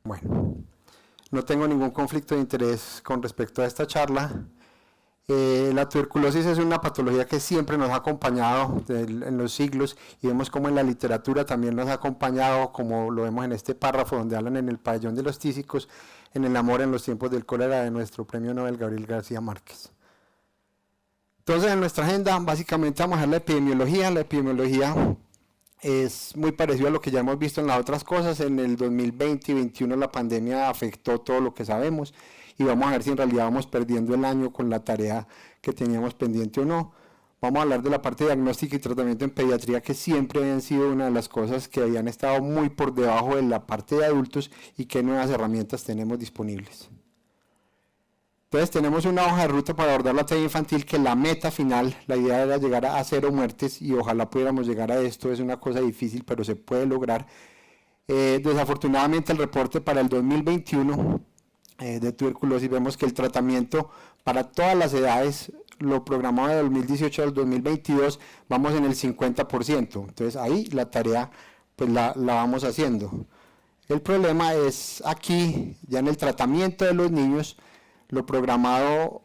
Bueno, no tengo ningún conflicto de interés con respecto a esta charla. La tuberculosis es una patología que siempre nos ha acompañado en los siglos y vemos como en la literatura también nos ha acompañado, como lo vemos en este párrafo donde hablan en el pabellón de los tísicos, en el amor en los tiempos del cólera de nuestro premio Nobel Gabriel García Márquez. Entonces en nuestra agenda básicamente vamos a ver la epidemiología. La epidemiología es muy parecido a lo que ya hemos visto en las otras cosas. En el 2020 y 2021 la pandemia afectó todo lo que sabemos y vamos a ver si en realidad vamos perdiendo el año con la tarea que teníamos pendiente o no. Vamos a hablar de la parte de diagnóstico y tratamiento en pediatría, que siempre habían sido una de las cosas que habían estado muy por debajo de la parte de adultos y qué nuevas herramientas tenemos disponibles. Entonces tenemos una hoja de ruta para abordar la TB infantil, que la meta final, la idea era llegar a 0 muertes y ojalá pudiéramos llegar a esto. Es una cosa difícil, pero se puede lograr. Desafortunadamente el reporte para el 2021 de tuberculosis, vemos que el tratamiento para todas las edades, lo programado de 2018 al 2022, vamos en el 50%. Entonces ahí la tarea pues la vamos haciendo. El problema es aquí, ya en el tratamiento de los niños, lo programado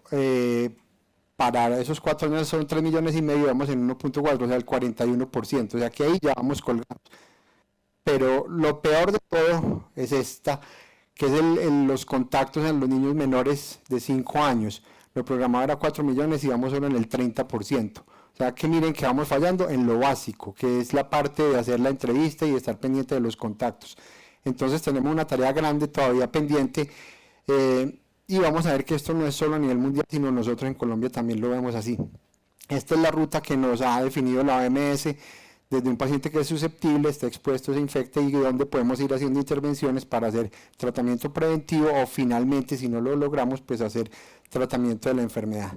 para esos 4 años son 3,5 millones, vamos en 1.4, o sea el 41%, o sea que ahí ya vamos colgados. Pero lo peor de todo es esta, que es los contactos en los niños menores de 5 años. Lo programado era 4 millones y vamos solo en el 30%. O sea que miren que vamos fallando en lo básico, que es la parte de hacer la entrevista y estar pendiente de los contactos. Entonces tenemos una tarea grande todavía pendiente, y vamos a ver que esto no es solo a nivel mundial, sino nosotros en Colombia también lo vemos así. Esta es la ruta que nos ha definido la OMS, desde un paciente que es susceptible, está expuesto, se infecta, y donde podemos ir haciendo intervenciones para hacer tratamiento preventivo o finalmente, si no lo logramos, pues hacer tratamiento de la enfermedad.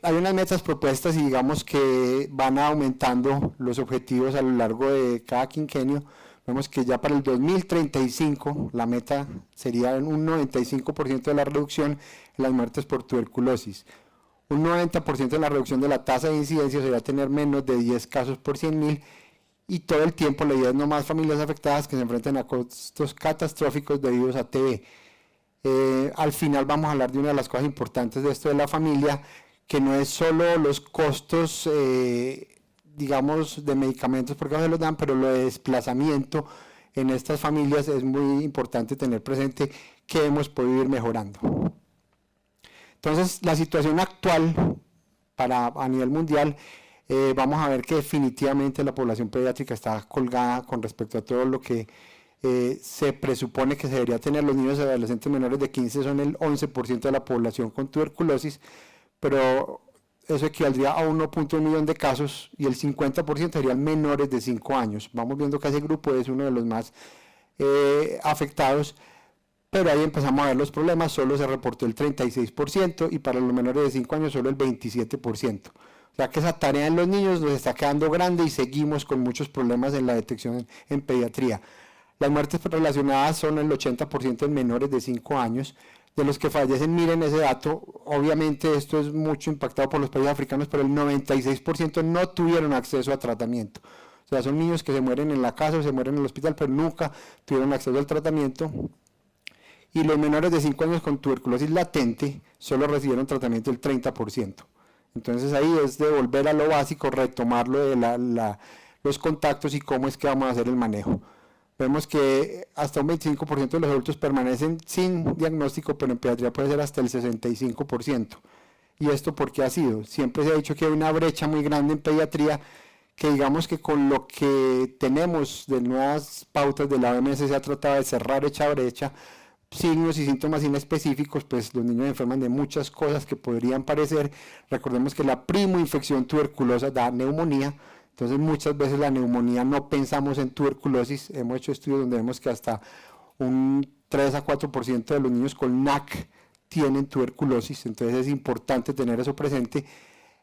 Hay unas metas propuestas y digamos que van aumentando los objetivos a lo largo de cada quinquenio. Vemos que ya para el 2035 la meta sería un 95% de la reducción en las muertes por tuberculosis. Un 90% de la reducción de la tasa de incidencia sería tener menos de 10 casos por 100.000, y todo el tiempo la idea es no más familias afectadas que se enfrenten a costos catastróficos debidos a TB. Al final vamos a hablar de una de las cosas importantes de esto de la familia, que no es solo los costos, digamos, de medicamentos porque no se los dan, pero lo de desplazamiento en estas familias es muy importante tener presente que hemos podido ir mejorando. Entonces, la situación actual a nivel mundial, vamos a ver que definitivamente la población pediátrica está colgada con respecto a todo lo que se presupone que se debería tener. Los niños y adolescentes menores de 15 son el 11% de la población con tuberculosis, pero eso equivaldría a 1.1 millón de casos y el 50% serían menores de 5 años. Vamos viendo que ese grupo es uno de los más afectados, pero ahí empezamos a ver los problemas. Solo se reportó el 36% y para los menores de 5 años solo el 27%. O sea que esa tarea en los niños nos está quedando grande y seguimos con muchos problemas en la detección en pediatría. Las muertes relacionadas son el 80% en menores de 5 años. De los que fallecen, miren ese dato, obviamente esto es mucho impactado por los países africanos, pero el 96% no tuvieron acceso a tratamiento. O sea, son niños que se mueren en la casa o se mueren en el hospital, pero nunca tuvieron acceso al tratamiento. Y los menores de 5 años con tuberculosis latente solo recibieron tratamiento el 30%. Entonces ahí es de volver a lo básico, retomarlo de los contactos y cómo es que vamos a hacer el manejo. Vemos que hasta un 25% de los adultos permanecen sin diagnóstico, pero en pediatría puede ser hasta el 65%. ¿Y esto por qué ha sido? Siempre se ha dicho que hay una brecha muy grande en pediatría, que digamos que con lo que tenemos de nuevas pautas de la OMS se ha tratado de cerrar esa brecha. Signos y síntomas inespecíficos, pues los niños enferman de muchas cosas que podrían parecer. Recordemos que la primoinfección tuberculosa da neumonía. Entonces muchas veces la neumonía no pensamos en tuberculosis. Hemos hecho estudios donde vemos que hasta un 3 a 4% de los niños con NAC tienen tuberculosis. Entonces es importante tener eso presente.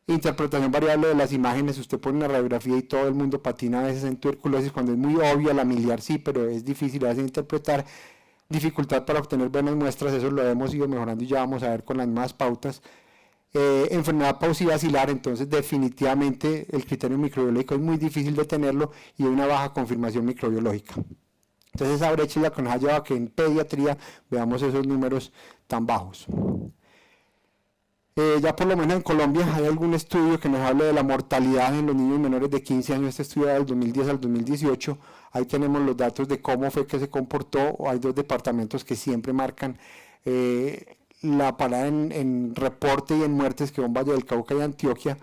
Interpretación variable de las imágenes. Usted pone una radiografía y todo el mundo patina a veces en tuberculosis cuando es muy obvia la miliar, sí, pero es difícil a veces interpretar. Dificultad para obtener buenas muestras, eso lo hemos ido mejorando y ya vamos a ver con las nuevas pautas. Enfermedad pausivacilar, entonces definitivamente el criterio microbiológico es muy difícil de tenerlo y hay una baja confirmación microbiológica. Entonces esa brecha es la que nos ha llevado a que en pediatría veamos esos números tan bajos. Ya por lo menos en Colombia hay algún estudio que nos habla de la mortalidad en los niños menores de 15 años, este estudio del 2010 al 2018, ahí tenemos los datos de cómo fue que se comportó. Hay dos departamentos que siempre marcan la parada en reporte y en muertes, que son Valle del Cauca y Antioquia,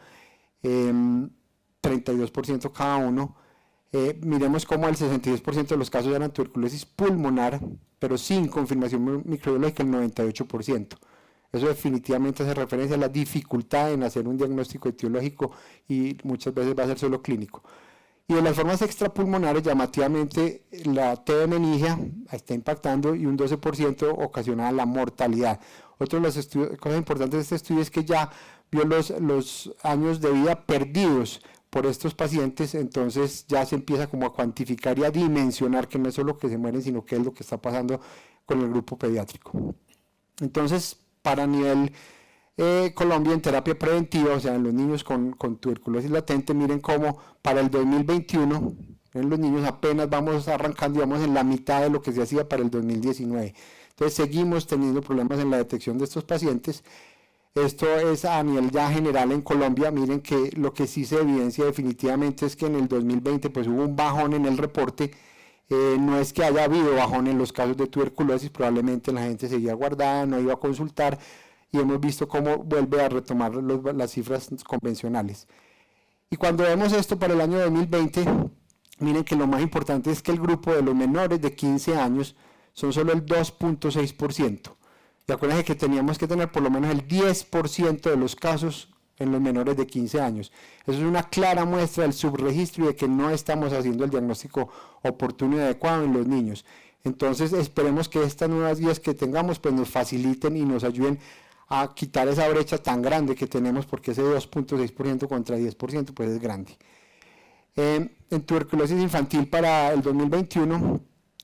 32% cada uno. Miremos cómo el 62% de los casos eran tuberculosis pulmonar, pero sin confirmación microbiológica el 98%. Eso definitivamente hace referencia a la dificultad en hacer un diagnóstico etiológico y muchas veces va a ser solo clínico. Y de las formas extrapulmonares, llamativamente, la T de meningia está impactando y un 12% ocasiona la mortalidad. Otra de las cosas importantes de este estudio es que ya vio los años de vida perdidos por estos pacientes, entonces ya se empieza como a cuantificar y a dimensionar que no es solo que se mueren, sino qué es lo que está pasando con el grupo pediátrico. Entonces, para nivel Colombia en terapia preventiva, o sea, en los niños con tuberculosis latente, miren cómo para el 2021, en los niños apenas vamos arrancando, vamos en la mitad de lo que se hacía para el 2019. Entonces seguimos teniendo problemas en la detección de estos pacientes. Esto es a nivel ya general en Colombia. Miren que lo que sí se evidencia definitivamente es que en el 2020 pues hubo un bajón en el reporte. No es que haya habido bajón en los casos de tuberculosis, probablemente la gente seguía guardada, no iba a consultar, y hemos visto cómo vuelve a retomar las cifras convencionales. Y cuando vemos esto para el año 2020, miren que lo más importante es que el grupo de los menores de 15 años son solo el 2.6%. Y acuérdense que teníamos que tener por lo menos el 10% de los casos en los menores de 15 años. Eso es una clara muestra del subregistro y de que no estamos haciendo el diagnóstico oportuno y adecuado en los niños. Entonces esperemos que estas nuevas guías que tengamos pues nos faciliten y nos ayuden a quitar esa brecha tan grande que tenemos, porque ese 2.6% contra 10% pues es grande. En tuberculosis infantil para el 2021,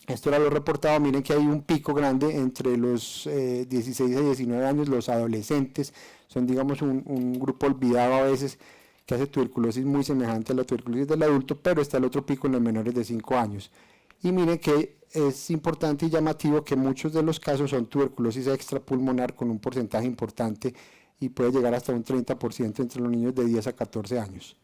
esto era lo reportado. Miren que hay un pico grande entre los 16 a 19 años, los adolescentes, son digamos un grupo olvidado a veces, que hace tuberculosis muy semejante a la tuberculosis del adulto, pero está el otro pico en los menores de 5 años. Y miren que es importante y llamativo que muchos de los casos son tuberculosis extrapulmonar con un porcentaje importante y puede llegar hasta un 30% entre los niños de 10 a 14 años.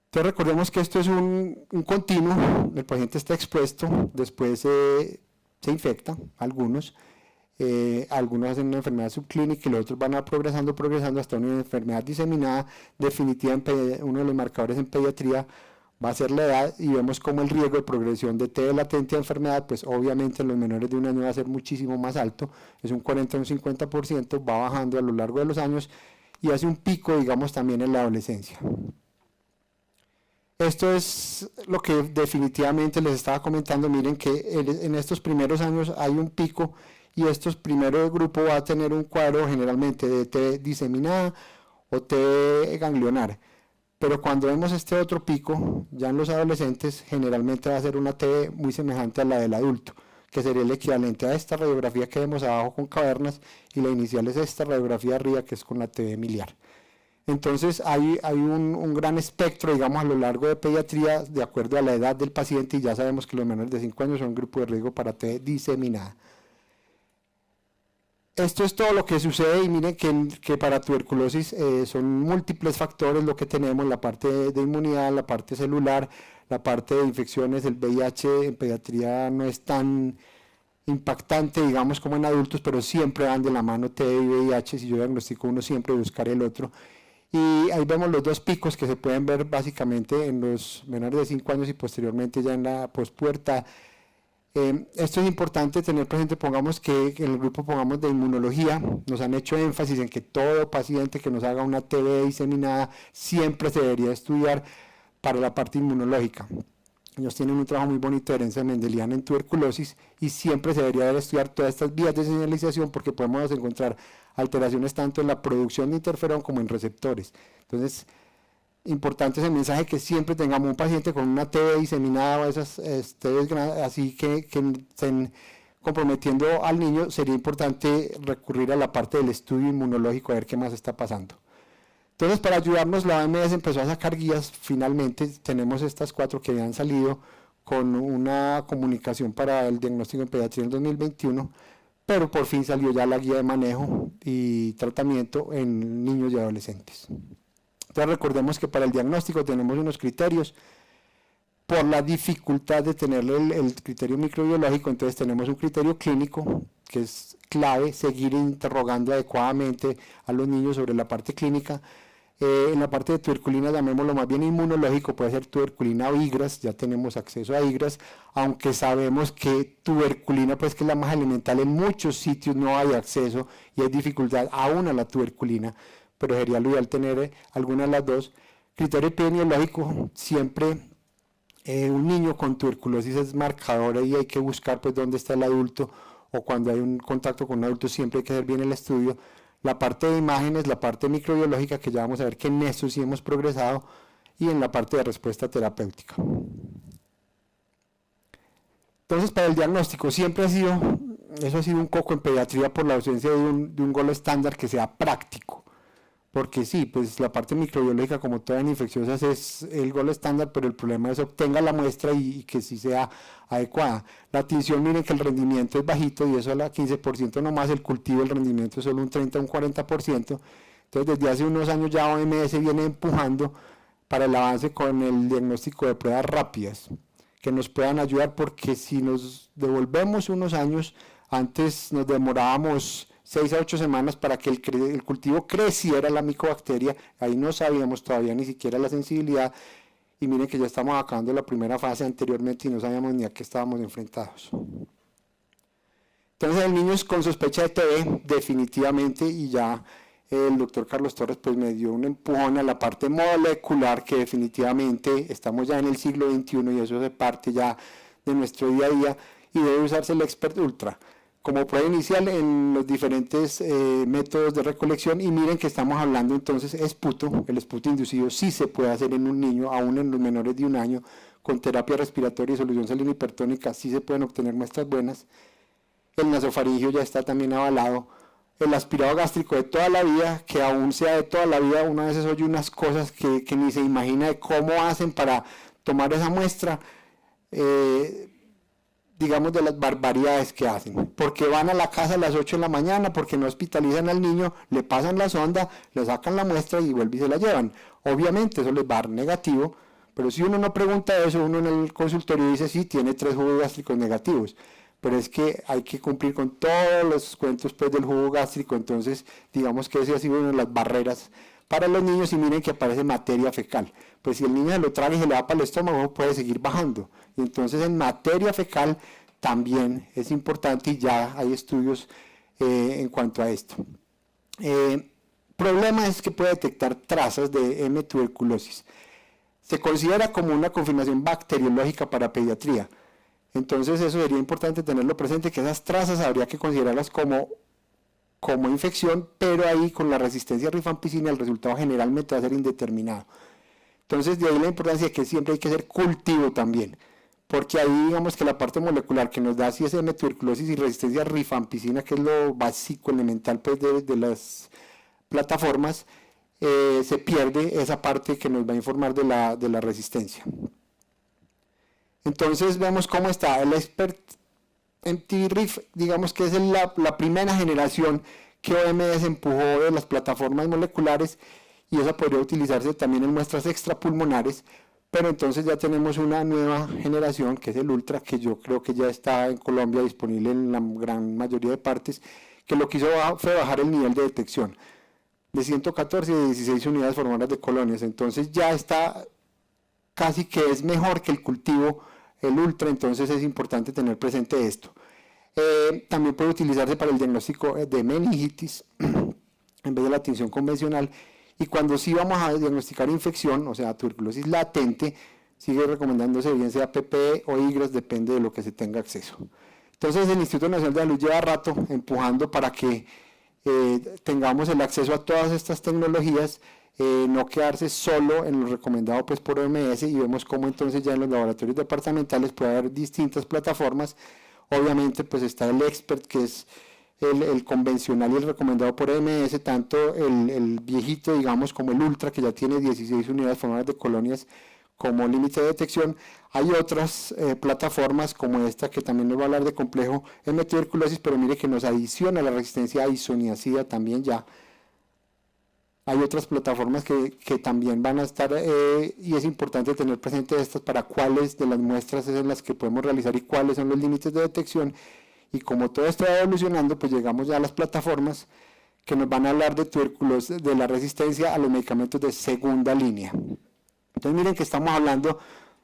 Entonces recordemos que esto es un continuo, el paciente está expuesto, después se infecta, algunos hacen una enfermedad subclínica y los otros van progresando hasta una enfermedad diseminada. Definitivamente uno de los marcadores en pediatría va a ser la edad, y vemos como el riesgo de progresión de TB latente a enfermedad, pues obviamente en los menores de un año va a ser muchísimo más alto, es un 40 o un 50%, va bajando a lo largo de los años y hace un pico, digamos, también en la adolescencia. Esto es lo que definitivamente les estaba comentando. Miren que en estos primeros años hay un pico, y estos primeros grupos va a tener un cuadro generalmente de T diseminada o T ganglionar. Pero cuando vemos este otro pico, ya en los adolescentes, generalmente va a ser una T muy semejante a la del adulto, que sería el equivalente a esta radiografía que vemos abajo con cavernas, y la inicial es esta radiografía arriba, que es con la T miliar. Entonces hay un gran espectro, digamos, a lo largo de pediatría, de acuerdo a la edad del paciente, y ya sabemos que los menores de 5 años son un grupo de riesgo para T diseminada. Esto es todo lo que sucede, y miren que para tuberculosis son múltiples factores lo que tenemos: la parte de inmunidad, la parte celular, la parte de infecciones. El VIH en pediatría no es tan impactante, digamos, como en adultos, pero siempre van de la mano TB y VIH. Si yo diagnostico uno, siempre buscaré el otro. Y ahí vemos los dos picos que se pueden ver básicamente en los menores de 5 años y posteriormente ya en la pospubertad. Esto es importante tener presente. Pongamos que en el grupo de inmunología nos han hecho énfasis en que todo paciente que nos haga una TB diseminada siempre se debería estudiar para la parte inmunológica. Ellos tienen un trabajo muy bonito de herencia mendeliana en tuberculosis, y siempre se debería estudiar todas estas vías de señalización, porque podemos encontrar alteraciones tanto en la producción de interferón como en receptores. Entonces, importante ese mensaje, que siempre tengamos un paciente con una TB diseminada o esas TBs así que estén comprometiendo al niño. Sería importante recurrir a la parte del estudio inmunológico a ver qué más está pasando. Entonces, para ayudarnos, la OMS empezó a sacar guías. Finalmente tenemos estas 4 que habían salido con una comunicación para el diagnóstico en pediatría en 2021, pero por fin salió ya la guía de manejo y tratamiento en niños y adolescentes. Entonces recordemos que para el diagnóstico tenemos unos criterios. Por la dificultad de tener el criterio microbiológico, entonces tenemos un criterio clínico, que es clave seguir interrogando adecuadamente a los niños sobre la parte clínica. En la parte de tuberculina, llamémoslo más bien inmunológico, puede ser tuberculina o IGRAS, ya tenemos acceso a IGRAS, aunque sabemos que tuberculina, pues que es la más elemental, en muchos sitios no hay acceso y hay dificultad aún a la tuberculina, pero sería lo ideal tener alguna de las dos. Criterio epidemiológico, siempre un niño con tuberculosis es marcador y hay que buscar pues dónde está el adulto, o cuando hay un contacto con un adulto siempre hay que hacer bien el estudio. La parte de imágenes, la parte microbiológica, que ya vamos a ver que en eso sí hemos progresado, y en la parte de respuesta terapéutica. Entonces, para el diagnóstico siempre eso ha sido un coco en pediatría por la ausencia de un gol estándar que sea práctico. Porque sí, pues la parte microbiológica, como todas las infecciosas, es el gol estándar, pero el problema es obtenga la muestra y que sí sea adecuada. La tinción, miren que el rendimiento es bajito, y eso a la 15% nomás, el cultivo, el rendimiento es solo un 30 o un 40%. Entonces, desde hace unos años ya OMS viene empujando para el avance con el diagnóstico de pruebas rápidas, que nos puedan ayudar, porque si nos devolvemos unos años, antes nos demorábamos 6 a 8 semanas para que el cultivo creciera la micobacteria, ahí no sabíamos todavía ni siquiera la sensibilidad, y miren que ya estamos acabando la primera fase anteriormente y no sabíamos ni a qué estábamos enfrentados. Entonces, el niño es con sospecha de TB, definitivamente, y ya el doctor Carlos Torres pues me dio un empujón a la parte molecular, que definitivamente estamos ya en el siglo XXI y eso es parte ya de nuestro día a día, y debe usarse el Expert Ultra como prueba inicial en los diferentes métodos de recolección. Y miren que estamos hablando entonces esputo. El esputo inducido sí se puede hacer en un niño, aún en los menores de un año, con terapia respiratoria y solución salina hipertónica, sí se pueden obtener muestras buenas. El nasofaringio ya está también avalado. El aspirado gástrico de toda la vida, que aún sea de toda la vida, una vez oye unas cosas que ni se imagina de cómo hacen para tomar esa muestra, digamos, de las barbaridades que hacen, porque van a la casa a las 8 de la mañana, porque no hospitalizan al niño, le pasan la sonda, le sacan la muestra y vuelven y se la llevan. Obviamente eso les va a dar negativo, pero si uno no pregunta eso, uno en el consultorio dice, sí, tiene 3 jugos gástricos negativos, pero es que hay que cumplir con todos los cuentos pues, del jugo gástrico. Entonces digamos que esa ha sido una de las barreras para los niños. Y miren que aparece materia fecal, pues si el niño se lo traga y se le va para el estómago, puede seguir bajando, y entonces en materia fecal también es importante, y ya hay estudios en cuanto a esto. Problema es que puede detectar trazas de M. tuberculosis. Se considera como una confirmación bacteriológica para pediatría, entonces eso sería importante tenerlo presente, que esas trazas habría que considerarlas como infección, pero ahí con la resistencia a rifampicina el resultado generalmente va a ser indeterminado. Entonces de ahí la importancia de que siempre hay que hacer cultivo también, porque ahí digamos que la parte molecular que nos da si es M. tuberculosis y resistencia a rifampicina, que es lo básico, elemental pues, de las plataformas, se pierde esa parte que nos va a informar de la resistencia. Entonces vemos cómo está el Expert MTV-RIF, digamos que es la primera generación que OMS empujó de las plataformas moleculares, y esa podría utilizarse también en muestras extrapulmonares, pero entonces ya tenemos una nueva generación que es el Ultra, que yo creo que ya está en Colombia disponible en la gran mayoría de partes, que lo que hizo fue bajar el nivel de detección de 114 a 16 unidades formadoras de colonias. Entonces ya está casi que es mejor que el cultivo, el Ultra. Entonces es importante tener presente esto. También puede utilizarse para el diagnóstico de meningitis en vez de la tinción convencional, y cuando sí vamos a diagnosticar infección, o sea tuberculosis latente, sigue recomendándose bien sea PPE o IGRAS, depende de lo que se tenga acceso. Entonces el Instituto Nacional de Salud lleva rato empujando para que tengamos el acceso a todas estas tecnologías, no quedarse solo en lo recomendado pues, por OMS, y vemos cómo entonces ya en los laboratorios departamentales puede haber distintas plataformas. Obviamente pues está el Expert, que es el convencional y el recomendado por OMS, tanto el viejito digamos como el Ultra, que ya tiene 16 unidades formadoras de colonias, como límite de detección. Hay otras plataformas como esta que también nos va a hablar de complejo en metiverculosis, pero mire que nos adiciona la resistencia a isoniazida también ya. Hay otras plataformas que también van a estar y es importante tener presente estas para cuáles de las muestras es en las que podemos realizar y cuáles son los límites de detección. Y como todo esto va evolucionando, pues llegamos ya a las plataformas que nos van a hablar de tuberculosis, de la resistencia a los medicamentos de segunda línea. Entonces miren que estamos hablando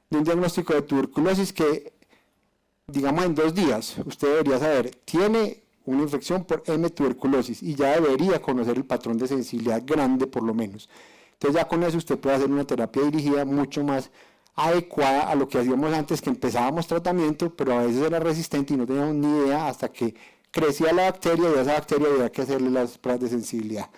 de un diagnóstico de tuberculosis que, digamos, en 2 días, usted debería saber, tiene una infección por M tuberculosis y ya debería conocer el patrón de sensibilidad grande por lo menos. Entonces ya con eso usted puede hacer una terapia dirigida mucho más adecuada a lo que hacíamos antes, que empezábamos tratamiento, pero a veces era resistente y no teníamos ni idea hasta que crecía la bacteria y a esa bacteria había que hacerle las pruebas de sensibilidad.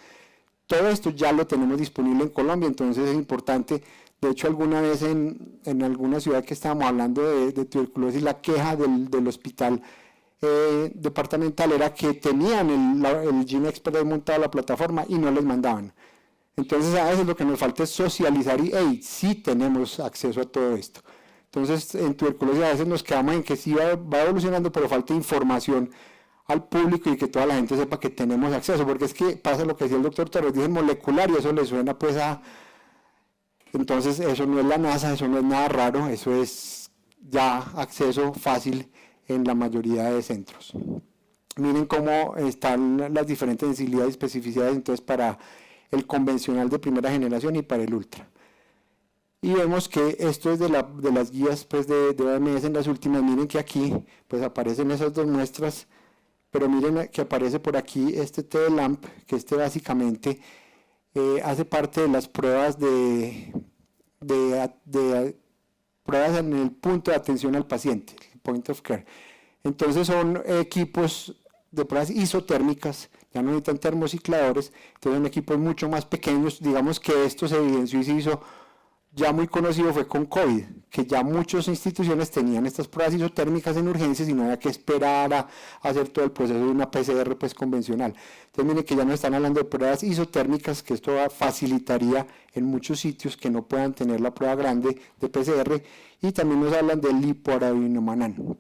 Todo esto ya lo tenemos disponible en Colombia, entonces es importante. De hecho, alguna vez en alguna ciudad que estábamos hablando de tuberculosis, la queja del hospital departamental era que tenían el GeneXpert montado a la plataforma y no les mandaban. Entonces a veces lo que nos falta es socializar y hey, sí tenemos acceso a todo esto. Entonces en tuberculosis a veces nos quedamos en que sí va evolucionando, pero falta información al público y que toda la gente sepa que tenemos acceso, porque es que pasa lo que decía el doctor Torres, dicen molecular y eso le suena pues a... Entonces eso no es la NASA, eso no es nada raro, eso es ya acceso fácil en la mayoría de centros. Miren cómo están las diferentes sensibilidades y especificidades entonces para el convencional de primera generación y para el ultra. Y vemos que esto es de las guías pues, de OMS en las últimas. Miren que aquí pues aparecen esas 2 muestras, pero miren que aparece por aquí este TLAMP, que básicamente hace parte de las pruebas pruebas en el punto de atención al paciente, el point of care. Entonces son equipos de pruebas isotérmicas, ya no necesitan termocicladores, entonces son equipos mucho más pequeños. Digamos que esto se evidenció y se hizo ya muy conocido fue con COVID, que ya muchas instituciones tenían estas pruebas isotérmicas en urgencias y no había que esperar a hacer todo el proceso de una PCR pues convencional. Entonces miren que ya nos están hablando de pruebas isotérmicas, que esto facilitaría en muchos sitios que no puedan tener la prueba grande de PCR, y también nos hablan del lipoarabinomanán.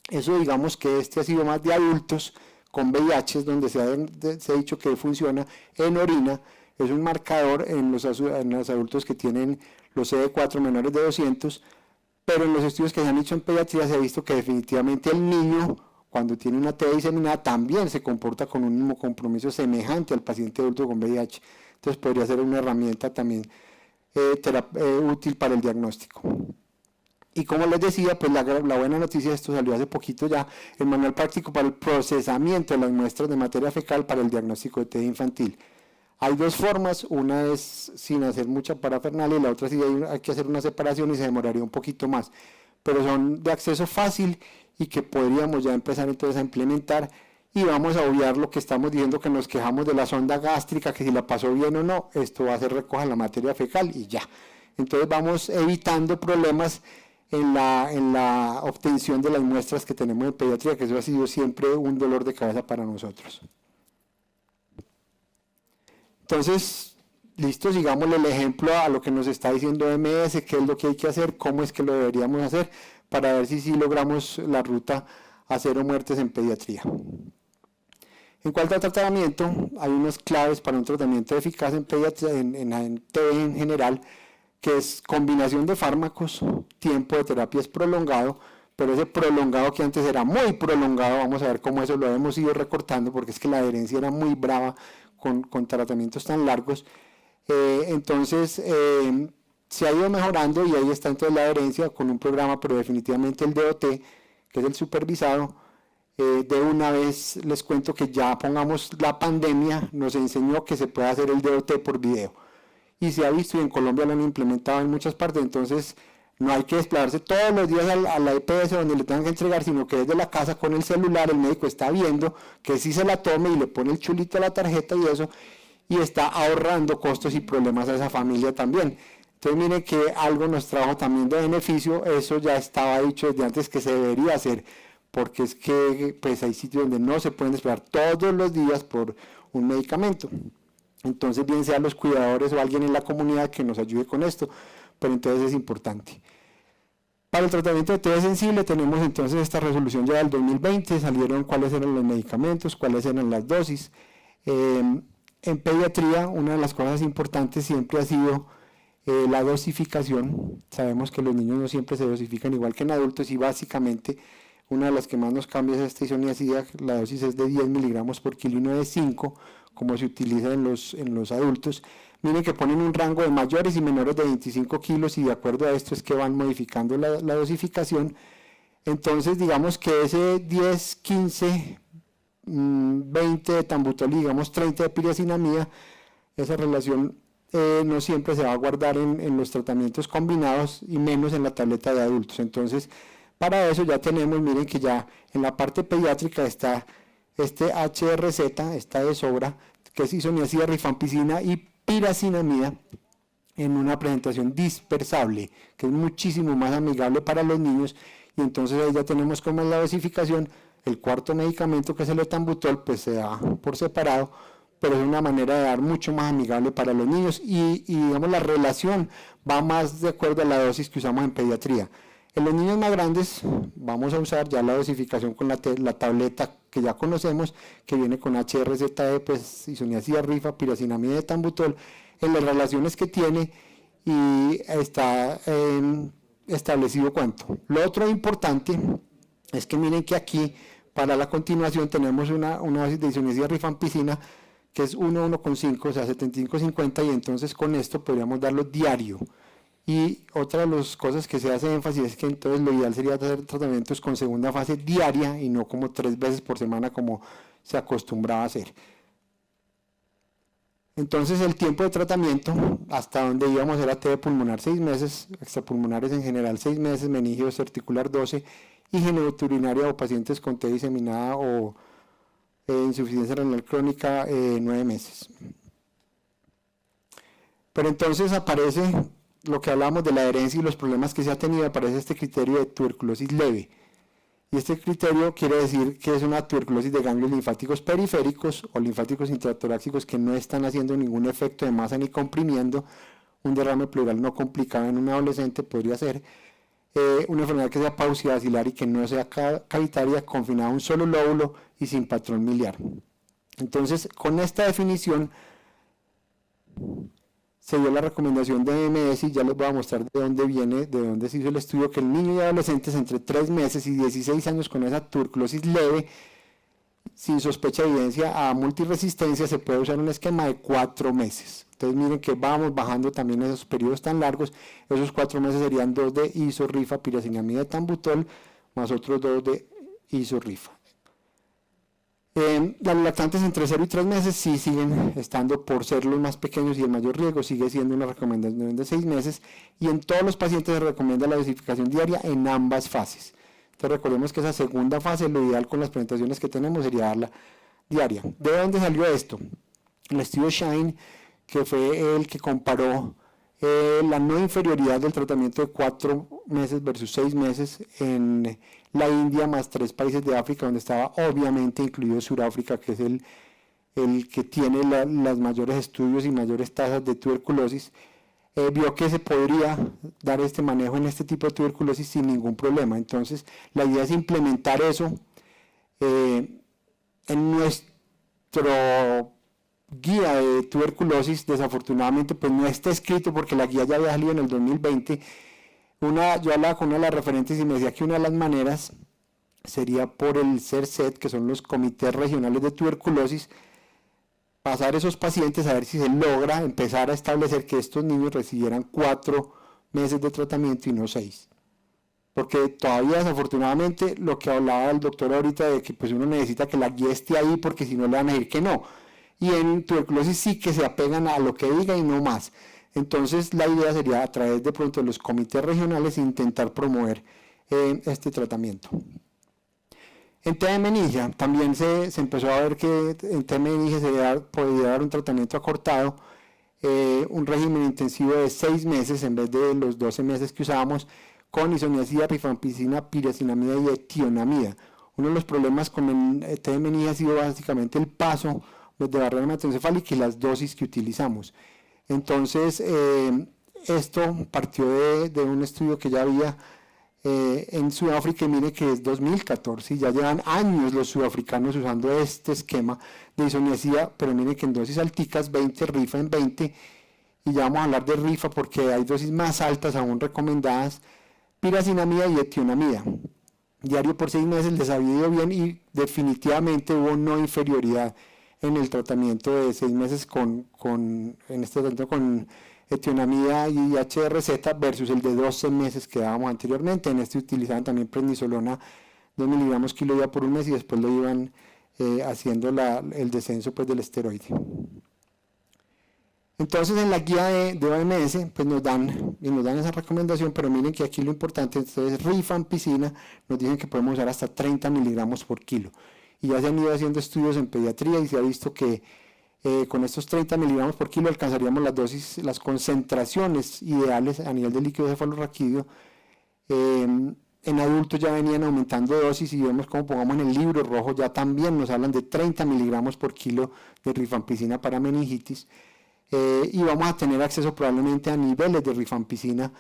Eso digamos que ha sido más de adultos con VIH, donde se ha dicho que funciona en orina. Es un marcador en los adultos que tienen los CD4 menores de 200, pero en los estudios que se han hecho en pediatría se ha visto que definitivamente el niño, cuando tiene una TB diseminada, también se comporta con un mismo compromiso semejante al paciente adulto con VIH. Entonces podría ser una herramienta también útil para el diagnóstico. Y como les decía, pues la buena noticia, esto salió hace poquito ya, el manual práctico para el procesamiento de las muestras de materia fecal para el diagnóstico de TB infantil. Hay 2 formas, una es sin hacer mucha parafernalia y la otra sí hay que hacer una separación y se demoraría un poquito más, pero son de acceso fácil y que podríamos ya empezar entonces a implementar, y vamos a obviar lo que estamos diciendo, que nos quejamos de la sonda gástrica, que si la pasó bien o no. Esto va a ser recoger la materia fecal y ya. Entonces vamos evitando problemas en la obtención de las muestras que tenemos en pediatría, que eso ha sido siempre un dolor de cabeza para nosotros. Entonces, listo, sigámosle el ejemplo a lo que nos está diciendo OMS, qué es lo que hay que hacer, cómo es que lo deberíamos hacer, para ver si logramos la ruta a 0 muertes en pediatría. En cuanto al tratamiento, hay unas claves para un tratamiento eficaz en pediatría, en TB en general, que es combinación de fármacos, tiempo de terapia es prolongado, pero ese prolongado que antes era muy prolongado, vamos a ver cómo eso lo hemos ido recortando, porque es que la adherencia era muy brava con tratamientos tan largos. Entonces se ha ido mejorando y ahí está entonces la adherencia con un programa, pero definitivamente el DOT, que es el supervisado. De una vez les cuento que ya pongamos la pandemia, nos enseñó que se puede hacer el DOT por video, y se ha visto y en Colombia lo han implementado en muchas partes. Entonces no hay que desplazarse todos los días a la EPS donde le tengan que entregar, sino que desde la casa con el celular el médico está viendo que sí se la tome y le pone el chulito a la tarjeta y eso, y está ahorrando costos y problemas a esa familia también. Entonces miren que algo nos trajo también de beneficio, eso ya estaba dicho desde antes que se debería hacer, porque es que pues hay sitios donde no se pueden desplazar todos los días por un medicamento. Entonces bien sean los cuidadores o alguien en la comunidad que nos ayude con esto, pero entonces es importante. Para el tratamiento de TB sensible tenemos entonces esta resolución ya del 2020, salieron cuáles eran los medicamentos, cuáles eran las dosis. En pediatría, una de las cosas importantes siempre ha sido la dosificación. Sabemos que los niños no siempre se dosifican igual que en adultos y básicamente una de las que más nos cambia es esta isoniazida. La dosis es de 10 miligramos por kilo y no de 5, como se utiliza en los adultos. Miren que ponen un rango de mayores y menores de 25 kilos y de acuerdo a esto es que van modificando la dosificación. Entonces digamos que ese 10, 15, 20 de tambutol y digamos 30 de piracinamida, esa relación no siempre se va a guardar en los tratamientos combinados y menos en la tableta de adultos. Entonces para eso ya tenemos, miren que ya en la parte pediátrica está este HRZ, está de sobra, que es isoniazida, rifampicina y piracinamida en una presentación dispersable, que es muchísimo más amigable para los niños, y entonces ahí ya tenemos como es la dosificación. El cuarto medicamento, que es el etambutol, pues se da por separado, pero es una manera de dar mucho más amigable para los niños y digamos la relación va más de acuerdo a la dosis que usamos en pediatría. En los niños más grandes vamos a usar ya la dosificación con la tableta que ya conocemos, que viene con HRZE, pues isoniazida, rifa, piracinamida y etambutol, en las relaciones que tiene y está establecido cuánto. Lo otro importante es que miren que aquí para la continuación tenemos una dosis de isoniazida rifampicina que es 1,1,5, o sea 75-50, y entonces con esto podríamos darlo diario. Y otra de las cosas que se hace énfasis es que entonces lo ideal sería hacer tratamientos con segunda fase diaria y no como 3 veces por semana como se acostumbraba a hacer. Entonces el tiempo de tratamiento, hasta donde íbamos era TB pulmonar 6 meses, extrapulmonares en general 6 meses, meningios articular 12 y genitourinaria o pacientes con T diseminada o insuficiencia renal crónica 9 meses. Pero entonces aparece lo que hablamos de la adherencia y los problemas que se ha tenido, aparece este criterio de tuberculosis leve. Y este criterio quiere decir que es una tuberculosis de ganglios linfáticos periféricos o linfáticos intratorácicos que no están haciendo ningún efecto de masa ni comprimiendo. Un derrame pleural no complicado en un adolescente podría ser una enfermedad que sea paucivacilar y que no sea cavitaria, confinada a un solo lóbulo y sin patrón miliar. Entonces, con esta definición se dio la recomendación de MS y ya les voy a mostrar de dónde viene, de dónde se hizo el estudio, que el niño y adolescentes entre 3 meses y 16 años con esa tuberculosis leve, sin sospecha de evidencia a multiresistencia, se puede usar un esquema de 4 meses. Entonces miren que vamos bajando también esos periodos tan largos. Esos 4 meses serían 2 de isorifa, piracinamida, etambutol, más otros 2 de isorifa. Las lactantes entre 0 y 3 meses sí siguen estando, por ser los más pequeños y el mayor riesgo, sigue siendo una recomendación de 6 meses, y en todos los pacientes se recomienda la dosificación diaria en ambas fases. Entonces recordemos que esa segunda fase, lo ideal con las presentaciones que tenemos sería darla diaria. ¿De dónde salió esto? El estudio Shine, que fue el que comparó la no inferioridad del tratamiento de 4 meses versus 6 meses en la India más 3 países de África, donde estaba obviamente incluido Sudáfrica, que es el que tiene las mayores estudios y mayores tasas de tuberculosis. Vio que se podría dar este manejo en este tipo de tuberculosis sin ningún problema. Entonces la idea es implementar eso en nuestro guía de tuberculosis. Desafortunadamente pues no está escrito porque la guía ya había salido en el 2020. Yo hablaba con una de las referentes y me decía que una de las maneras sería por el CERCET, que son los comités regionales de tuberculosis, pasar esos pacientes a ver si se logra empezar a establecer que estos niños recibieran 4 meses de tratamiento y no 6. Porque todavía desafortunadamente lo que hablaba el doctor ahorita de que pues uno necesita que la guía esté ahí porque si no le van a decir que no. Y en tuberculosis sí que se apegan a lo que diga y no más. Entonces la idea sería a través de pronto de los comités regionales intentar promover este tratamiento. En TB meningia también se empezó a ver que en TB meningia se podía dar un tratamiento acortado, un régimen intensivo de 6 meses en vez de los 12 meses que usábamos, con isoniazida, rifampicina, piracinamida y etionamida. Uno de los problemas con el TB meningia ha sido básicamente el paso de barrera hematoencefálica y las dosis que utilizamos. Entonces, esto partió de un estudio que ya había en Sudáfrica, y mire que es 2014 y ya llevan años los sudafricanos usando este esquema de isoniazida, pero mire que en dosis alticas, 20 rifa en 20, y ya vamos a hablar de rifa porque hay dosis más altas aún recomendadas, piracinamida y etionamida. Diario por 6 meses les había ido bien y definitivamente hubo no inferioridad en el tratamiento de 6 meses con etionamida y HRZ versus el de 12 meses que dábamos anteriormente. En este utilizaban también prednisolona 2 miligramos kilo día por un mes y después lo iban haciendo el descenso pues, del esteroide. Entonces en la guía de OMS pues nos dan esa recomendación, pero miren que aquí lo importante es rifampicina, nos dicen que podemos usar hasta 30 miligramos por kilo. Y ya se han ido haciendo estudios en pediatría y se ha visto que con estos 30 miligramos por kilo alcanzaríamos las concentraciones ideales a nivel de líquido cefalorraquídeo. En adultos ya venían aumentando dosis y vemos como pongamos en el libro rojo ya también nos hablan de 30 miligramos por kilo de rifampicina para meningitis. Y vamos a tener acceso probablemente a niveles de rifampicina,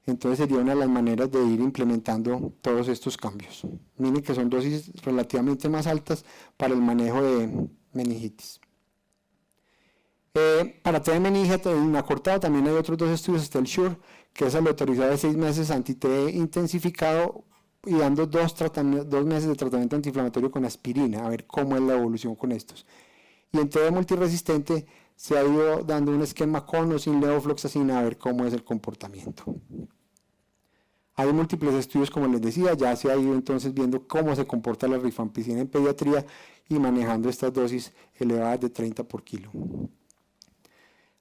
entonces sería una de las maneras de ir implementando todos estos cambios. Miren que son dosis relativamente más altas para el manejo de meningitis. Para T de meningia acortado también hay otros dos estudios, está el SURE, que es el autorizado de 6 meses anti-T intensificado y dando 2 meses de tratamiento antiinflamatorio con aspirina, a ver cómo es la evolución con estos. Y en T multiresistente se ha ido dando un esquema con o sin levofloxacina a ver cómo es el comportamiento. Hay múltiples estudios, como les decía, ya se ha ido entonces viendo cómo se comporta la rifampicina en pediatría y manejando estas dosis elevadas de 30 por kilo.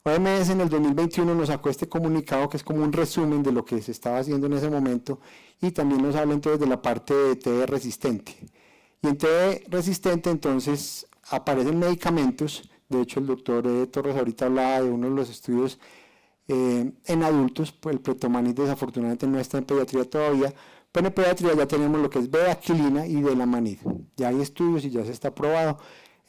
OMS en el 2021 nos sacó este comunicado que es como un resumen de lo que se estaba haciendo en ese momento y también nos habla entonces de la parte de TD resistente. Y en TD resistente entonces aparecen medicamentos. De hecho, el doctor Torres ahorita hablaba de uno de los estudios en adultos, pues el pretomanid desafortunadamente no está en pediatría todavía, pero en pediatría ya tenemos lo que es bedaquilina y delamanid. Ya hay estudios y ya se está aprobado.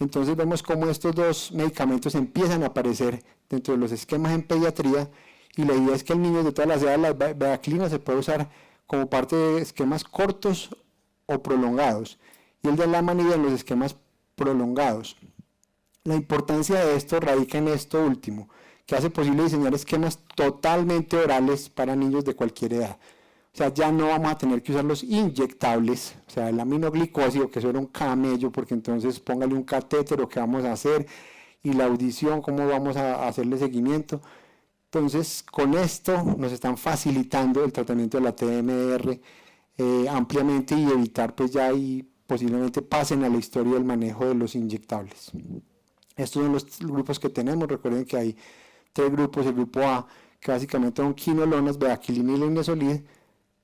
Entonces vemos cómo estos dos medicamentos empiezan a aparecer dentro de los esquemas en pediatría y la idea es que el niño de todas las edades, la bedaquilina se puede usar como parte de esquemas cortos o prolongados y el delamanid en los esquemas prolongados. La importancia de esto radica en esto último, que hace posible diseñar esquemas totalmente orales para niños de cualquier edad. O sea, ya no vamos a tener que usar los inyectables, o sea, el aminoglicósido, que eso era un camello, porque entonces póngale un catéter o qué vamos a hacer, y la audición, cómo vamos a hacerle seguimiento. Entonces, con esto nos están facilitando el tratamiento de la TMR ampliamente y evitar pues ya y posiblemente pasen a la historia del manejo de los inyectables. Estos son los grupos que tenemos. Recuerden que hay 3 grupos. El grupo A, que básicamente son quinolonas, bedaquilina y linezolid.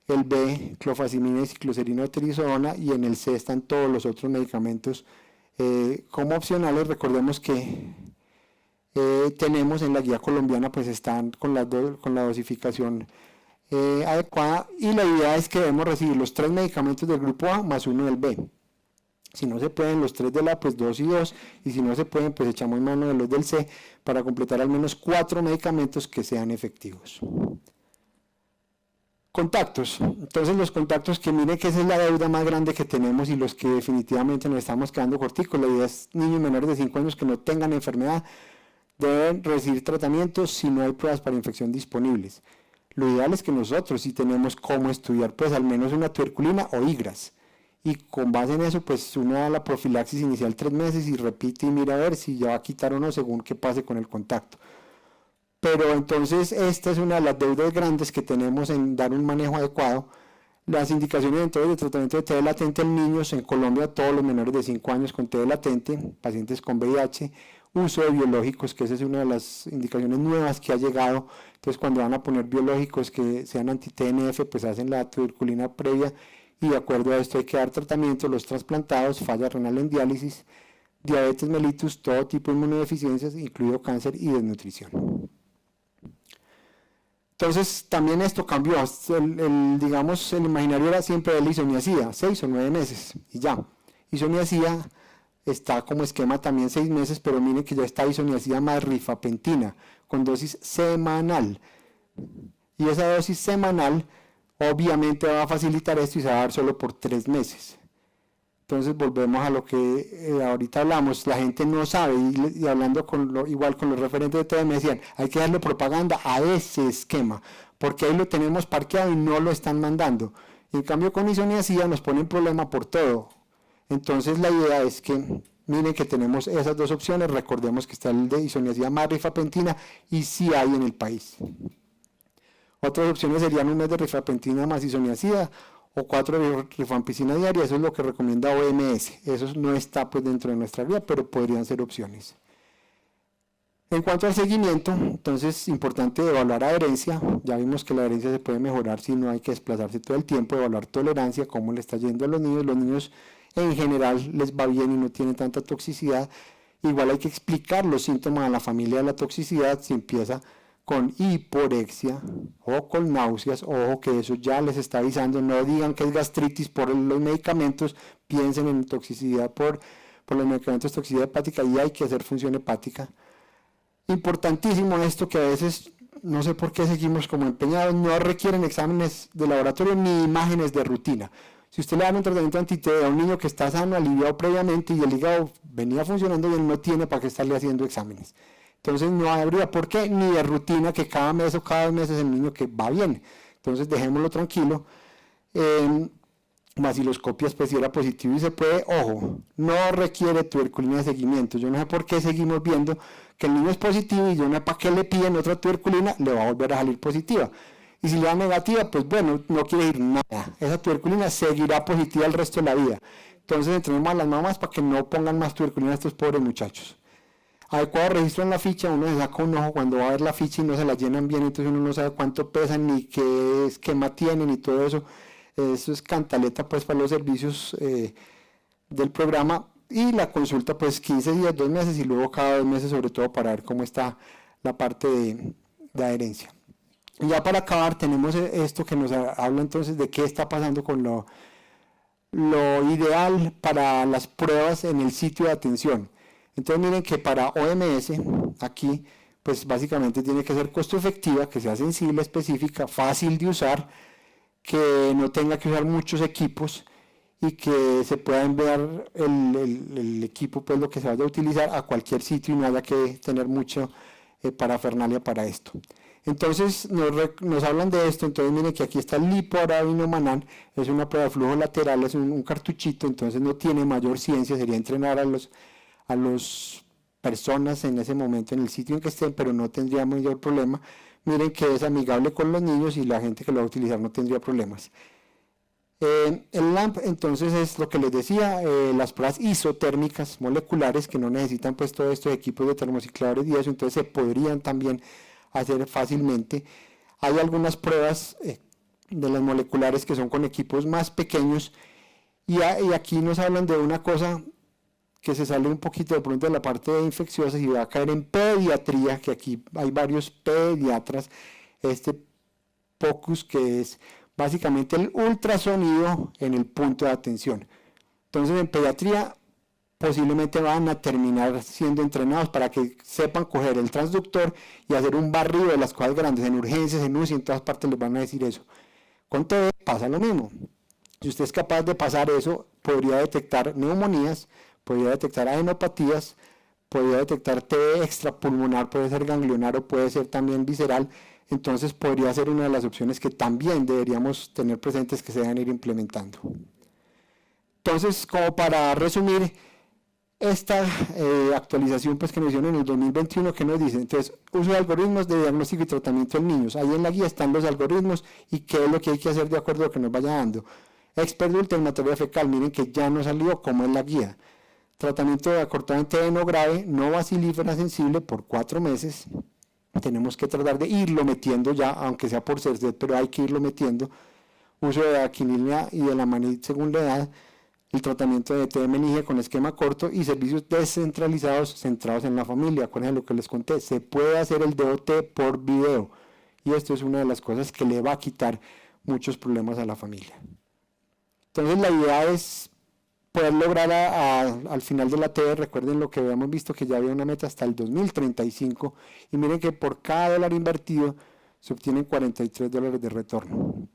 El B, clofazimina y cicloserina o trizodona. Y en el C están todos los otros medicamentos como opcionales. Recordemos que tenemos en la guía colombiana, pues están con la dosificación adecuada. Y la idea es que debemos recibir los 3 medicamentos del grupo A más 1 del B. Si no se pueden los 3 de la, pues 2 y 2, y si no se pueden, pues echamos mano de los del C para completar al menos 4 medicamentos que sean efectivos. Contactos. Entonces los contactos, que miren que esa es la deuda más grande que tenemos y los que definitivamente nos estamos quedando corticos. La idea es niños menores de 5 años que no tengan enfermedad deben recibir tratamientos si no hay pruebas para infección disponibles. Lo ideal es que nosotros, si tenemos cómo estudiar, pues al menos una tuberculina o IGRAS. Y con base en eso, pues uno da la profilaxis inicial 3 meses y repite y mira a ver si ya va a quitar o no según qué pase con el contacto. Pero entonces esta es una de las deudas grandes que tenemos en dar un manejo adecuado. Las indicaciones entonces de tratamiento de TB latente en niños en Colombia, todos los menores de 5 años con TB latente, pacientes con VIH, uso de biológicos, que esa es una de las indicaciones nuevas que ha llegado. Entonces cuando van a poner biológicos que sean anti-TNF, pues hacen la tuberculina previa. Y de acuerdo a esto hay que dar tratamiento, los trasplantados, falla renal en diálisis, diabetes mellitus, todo tipo de inmunodeficiencias, incluido cáncer y desnutrición. Entonces también esto cambió, digamos el imaginario era siempre de la isoniazida, 6 o 9 meses y ya. Isoniazida está como esquema también 6 meses, pero miren que ya está isoniazida más rifapentina, con dosis semanal. Y esa dosis semanal obviamente va a facilitar esto y se va a dar solo por 3 meses. Entonces volvemos a lo que ahorita hablamos, la gente no sabe, y hablando igual con los referentes de TV me decían, hay que darle propaganda a ese esquema, porque ahí lo tenemos parqueado y no lo están mandando. En cambio con isoniazida nos ponen problema por todo. Entonces la idea es que, miren que tenemos esas dos opciones, recordemos que está el de isoniazida más rifapentina y sí hay en el país. Otras opciones serían un mes de rifapentina más isoniazida, o 4 de rifampicina diaria, eso es lo que recomienda OMS, eso no está pues dentro de nuestra guía, pero podrían ser opciones. En cuanto al seguimiento, entonces importante evaluar adherencia, ya vimos que la adherencia se puede mejorar si no hay que desplazarse todo el tiempo, evaluar tolerancia, cómo le está yendo a los niños en general les va bien y no tienen tanta toxicidad, igual hay que explicar los síntomas a la familia de la toxicidad, si empieza con hiporexia o con náuseas, ojo que eso ya les está avisando, no digan que es gastritis por los medicamentos, piensen en toxicidad por los medicamentos, toxicidad hepática, y hay que hacer función hepática. Importantísimo esto que a veces, no sé por qué seguimos como empeñados, no requieren exámenes de laboratorio ni imágenes de rutina. Si usted le da un tratamiento anti-TB a un niño que está sano, aliviado previamente y el hígado venía funcionando bien, no tiene para qué estarle haciendo exámenes. Entonces no habría por qué ni de rutina que cada mes o cada 2 meses el niño que va bien. Entonces dejémoslo tranquilo. Vaciloscopias pues si era positivo y se puede, ojo, no requiere tuberculina de seguimiento. Yo no sé por qué seguimos viendo que el niño es positivo y yo no sé para qué le piden otra tuberculina, le va a volver a salir positiva. Y si le da negativa, pues bueno, no quiere decir nada. Esa tuberculina seguirá positiva el resto de la vida. Entonces entrenemos a las mamás para que no pongan más tuberculina a estos pobres muchachos. Adecuado registro en la ficha, uno se saca un ojo cuando va a ver la ficha y no se la llenan bien, entonces uno no sabe cuánto pesan, ni qué esquema tienen, y todo eso. Eso es cantaleta pues para los servicios del programa, y la consulta pues 15 días, 2 meses, y luego cada 2 meses, sobre todo para ver cómo está la parte de adherencia. Y ya para acabar tenemos esto que nos habla entonces de qué está pasando con lo ideal para las pruebas en el sitio de atención. Entonces miren que para OMS, aquí, pues básicamente tiene que ser costo efectiva, que sea sensible, específica, fácil de usar, que no tenga que usar muchos equipos y que se pueda enviar el equipo, pues lo que se vaya a utilizar, a cualquier sitio y no haya que tener mucha parafernalia para esto. Entonces nos hablan de esto. Entonces miren que aquí está el lipoarabinomanán, es una prueba de flujo lateral, es un cartuchito, entonces no tiene mayor ciencia, sería entrenar a las personas en ese momento en el sitio en que estén, pero no tendría mayor problema. Miren que es amigable con los niños y la gente que lo va a utilizar no tendría problemas. El LAMP entonces es lo que les decía, las pruebas isotérmicas moleculares que no necesitan pues todos estos equipos de termocicladores y eso, entonces se podrían también hacer fácilmente. Hay algunas pruebas de las moleculares que son con equipos más pequeños, y aquí nos hablan de una cosa que se sale un poquito de pronto de la parte de infecciosas y va a caer en pediatría, que aquí hay varios pediatras, POCUS, que es básicamente el ultrasonido en el punto de atención. Entonces en pediatría posiblemente van a terminar siendo entrenados para que sepan coger el transductor y hacer un barrido de las cosas grandes, en urgencias, en UCI, en todas partes les van a decir eso. Con TB pasa lo mismo. Si usted es capaz de pasar eso, podría detectar neumonías, podría detectar adenopatías, podría detectar TB extrapulmonar, puede ser ganglionar o puede ser también visceral. Entonces podría ser una de las opciones que también deberíamos tener presentes, que se deben ir implementando. Entonces, como para resumir, esta actualización pues que nos hicieron en el 2021, ¿qué nos dice? Entonces, uso de algoritmos de diagnóstico y tratamiento en niños. Ahí en la guía están los algoritmos y qué es lo que hay que hacer de acuerdo a lo que nos vaya dando. Experdult en materia fecal, miren que ya nos salió como en la guía. Tratamiento de acortamiento de no grave, no bacilífera sensible por 4 meses. Tenemos que tratar de irlo metiendo ya, aunque sea por CERSET, pero hay que irlo metiendo. Uso de aquinina y de la manit según la edad. El tratamiento de TB meningia con esquema corto y servicios descentralizados centrados en la familia. Acuérdense lo que les conté, se puede hacer el DOT por video y esto es una de las cosas que le va a quitar muchos problemas a la familia. Entonces la idea es poder lograr al final de la TB, recuerden lo que habíamos visto, que ya había una meta hasta el 2035, y miren que por cada dólar invertido se obtienen $43 de retorno.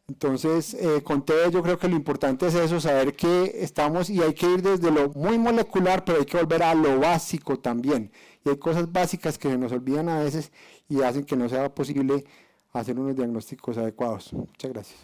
Entonces, con TED yo creo que lo importante es eso, saber que estamos, y hay que ir desde lo muy molecular, pero hay que volver a lo básico también. Y hay cosas básicas que se nos olvidan a veces y hacen que no sea posible hacer unos diagnósticos adecuados. Muchas gracias.